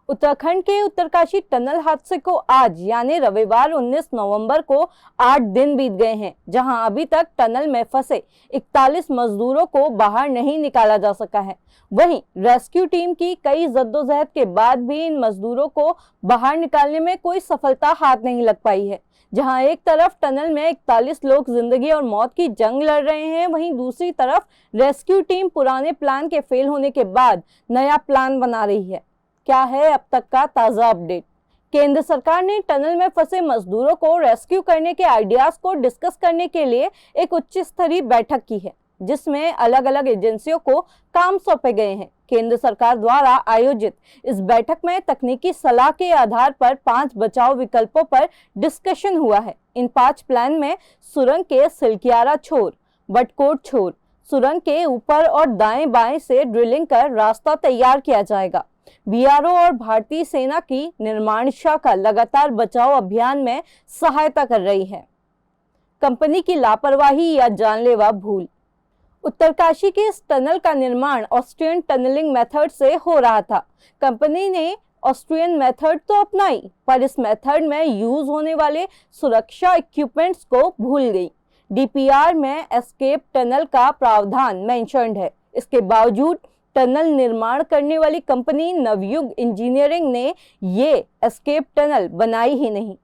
उत्तराखंड के उत्तरकाशी टनल हादसे को आज यानी रविवार 19 नवंबर को 8 दिन बीत गए हैं, जहां अभी तक टनल में फंसे 41 मजदूरों को बाहर नहीं निकाला जा सका है। वहीं रेस्क्यू टीम की कई जद्दोजहद के बाद भी इन मजदूरों को बाहर निकालने में कोई सफलता हाथ नहीं लग पाई है। जहां एक तरफ टनल में 41 लोग जिंदगी और मौत की जंग लड़ रहे हैं, वहीं दूसरी तरफ रेस्क्यू टीम पुराने प्लान के फेल होने के बाद नया प्लान बना रही है। क्या है अब तक का ताज़ा अपडेट? केंद्र सरकार ने टनल में फंसे मजदूरों को रेस्क्यू करने के आइडियाज को डिस्कस करने के लिए एक उच्च स्तरीय बैठक की है, जिसमें अलग अलग एजेंसियों को काम सौंपे गए हैं। केंद्र सरकार द्वारा आयोजित इस बैठक में तकनीकी सलाह के आधार पर 5 बचाव विकल्पों पर डिस्कशन हुआ है। इन 5 प्लान में सुरंग के सिलकियारा छोर, बटकोट छोर, सुरंग के ऊपर और दाएं बाएं से ड्रिलिंग कर रास्ता तैयार किया जाएगा। बीआरओ और भारतीय सेना की निर्माण शाखा लगातार बचाव अभियान में सहायता कर रही है। कंपनी की लापरवाही या जानलेवा भूल। उत्तरकाशी के इस टनल का निर्माण ऑस्ट्रियन टनलिंग मेथड से हो रहा था। कंपनी ने ऑस्ट्रियन मेथड तो अपनाई, पर इस मेथड में यूज होने वाले सुरक्षा इक्विपमेंट्स को भूल गई। डीपीआर में एस्केप टनल का प्रावधान मेंशन्ड है। इसके बावजूद टनल निर्माण करने वाली कंपनी नवयुग इंजीनियरिंग ने ये एस्केप टनल बनाई ही नहीं।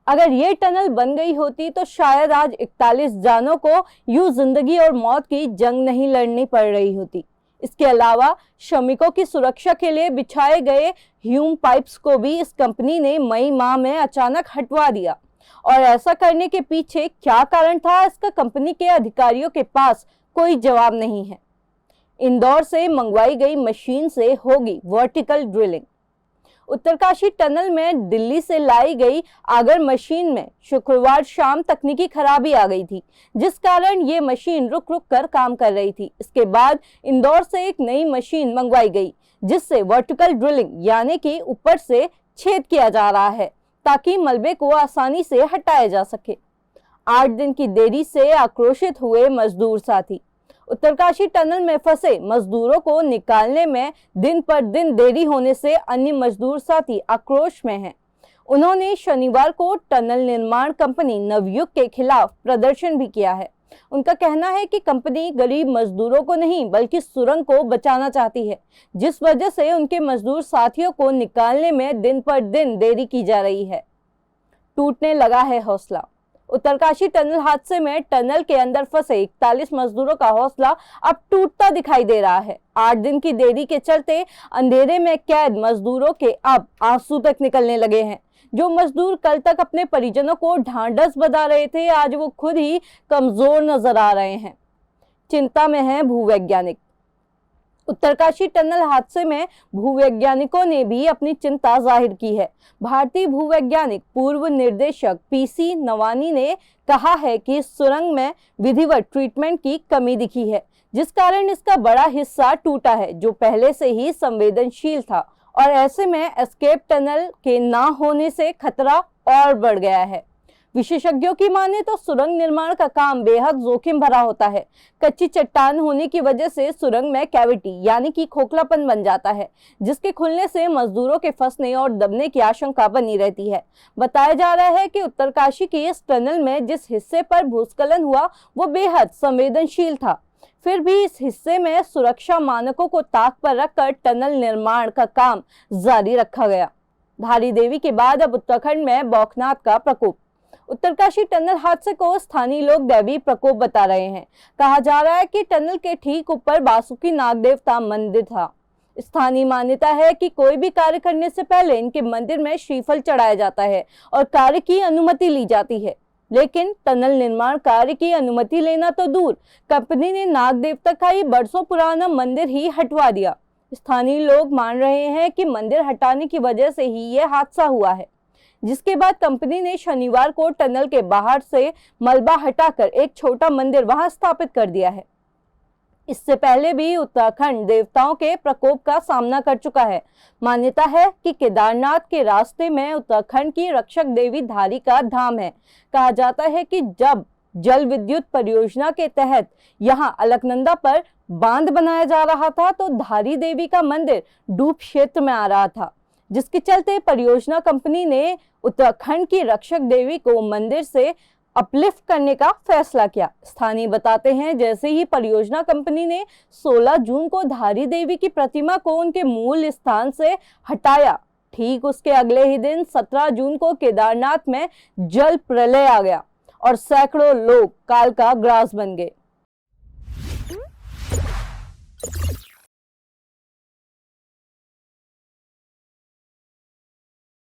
अगर ये टनल बन गई होती तो शायद आज 41 जानों को यूं जिंदगी और मौत की जंग नहीं लड़नी पड़ रही होती। इसके अलावा श्रमिकों की सुरक्षा के लिए बिछाए गए ह्यूम पाइप्स को भी इस कंपनी ने मई माह में अचानक हटवा दिया। और ऐसा करने के पीछे क्या कारण था, इसका कंपनी के अधिकारियों के पास कोई जवाब नहीं है। इंदौर से मंगवाई गई मशीन से होगी वर्टिकल ड्रिलिंग। उत्तरकाशी टनल में दिल्ली से लाई गई आगर मशीन में शुक्रवार शाम तकनीकी खराबी आ गई थी, जिस कारण ये मशीन रुक रुक कर काम कर रही थी। इसके बाद इंदौर से एक नई मशीन मंगवाई गई, जिससे वर्टिकल ड्रिलिंग यानी कि ऊपर से छेद किया जा रहा है, ताकि मलबे को आसानी से हटाया जा सके। 8 दिन की देरी से आक्रोशित हुए मजदूर साथी। उत्तरकाशी टनल में फंसे मजदूरों को निकालने में दिन पर दिन देरी होने से अन्य मजदूर साथी आक्रोश में हैं। उन्होंने शनिवार को टनल निर्माण कंपनी नवयुग के खिलाफ प्रदर्शन भी किया है। उनका कहना है कि कंपनी गरीब मजदूरों को नहीं बल्कि सुरंग को बचाना चाहती है, जिस वजह से उनके मजदूर साथियों को निकालने में दिन पर दिन देरी की जा रही है। टूटने लगा है हौसला। उत्तरकाशी टनल हादसे में टनल के अंदर फंसे 41 मजदूरों का हौसला अब टूटता दिखाई दे रहा है। 8 दिन की देरी के चलते अंधेरे में कैद मजदूरों के अब आंसू तक निकलने लगे हैं। जो मजदूर कल तक अपने परिजनों को ढांढस बंधा रहे थे, आज वो खुद ही कमजोर नजर आ रहे हैं। चिंता में है भूवैज्ञानिक। उत्तरकाशी टनल हादसे में भूवैज्ञानिकों ने भी अपनी चिंता जाहिर की है। भारतीय भूवैज्ञानिक पूर्व निर्देशक पीसी नवानी ने कहा है कि इस सुरंग में विधिवत ट्रीटमेंट की कमी दिखी है, जिस कारण इसका बड़ा हिस्सा टूटा है, जो पहले से ही संवेदनशील था। और ऐसे में एस्केप टनल के ना होने से खतरा और बढ़ गया है। विशेषज्ञों की माने तो सुरंग निर्माण का काम बेहद जोखिम भरा होता है। कच्ची चट्टान होने की वजह से सुरंग में कैविटी यानी कि खोखलापन बन जाता है, जिसके खुलने से मजदूरों के फंसने और दबने की आशंका बनी रहती है। बताया जा रहा है कि उत्तरकाशी की इस टनल में जिस हिस्से पर भूस्खलन हुआ वो बेहद संवेदनशील था। फिर भी इस हिस्से में सुरक्षा मानकों को ताक पर रखकर टनल निर्माण का काम जारी रखा गया। धारी देवी के बाद अब उत्तराखंड में बौखनाथ का प्रकोप। उत्तरकाशी टनल हादसे को स्थानीय लोग दैवी प्रकोप बता रहे हैं। कहा जा रहा है कि टनल के ठीक ऊपर बासुकी नाग देवता मंदिर था। स्थानीय मान्यता है कि कोई भी कार्य करने से पहले इनके मंदिर में श्रीफल चढ़ाया जाता है और कार्य की अनुमति ली जाती है। लेकिन टनल निर्माण कार्य की अनुमति लेना तो दूर, कंपनी ने नाग देवता का ये बरसों पुराना मंदिर ही हटवा दिया। स्थानीय लोग मान रहे हैं कि मंदिर हटाने की वजह से ही ये हादसा हुआ है, जिसके बाद कंपनी ने शनिवार को टनल के बाहर से मलबा हटाकर एक छोटा मंदिर वहां स्थापित कर दिया है। इससे पहले भी उत्तराखंड देवताओं के प्रकोप का सामना कर चुका है। मान्यता है कि केदारनाथ के रास्ते में उत्तराखंड की रक्षक देवी धारी का धाम है। कहा जाता है कि जब जल विद्युत परियोजना के तहत यहां अलकनंदा पर बांध बनाया जा रहा था तो धारी देवी का मंदिर डूब क्षेत्र में आ रहा था। जिसके चलते परियोजना कंपनी ने उत्तराखंड की रक्षक देवी को मंदिर से अपलिफ्ट करने का फैसला किया। स्थानीय बताते हैं, जैसे ही परियोजना कंपनी ने 16 जून को धारी देवी की प्रतिमा को उनके मूल स्थान से हटाया, ठीक उसके अगले ही दिन 17 जून को केदारनाथ में जल प्रलय आ गया और सैकड़ों लोग काल का ग्रास बन गए।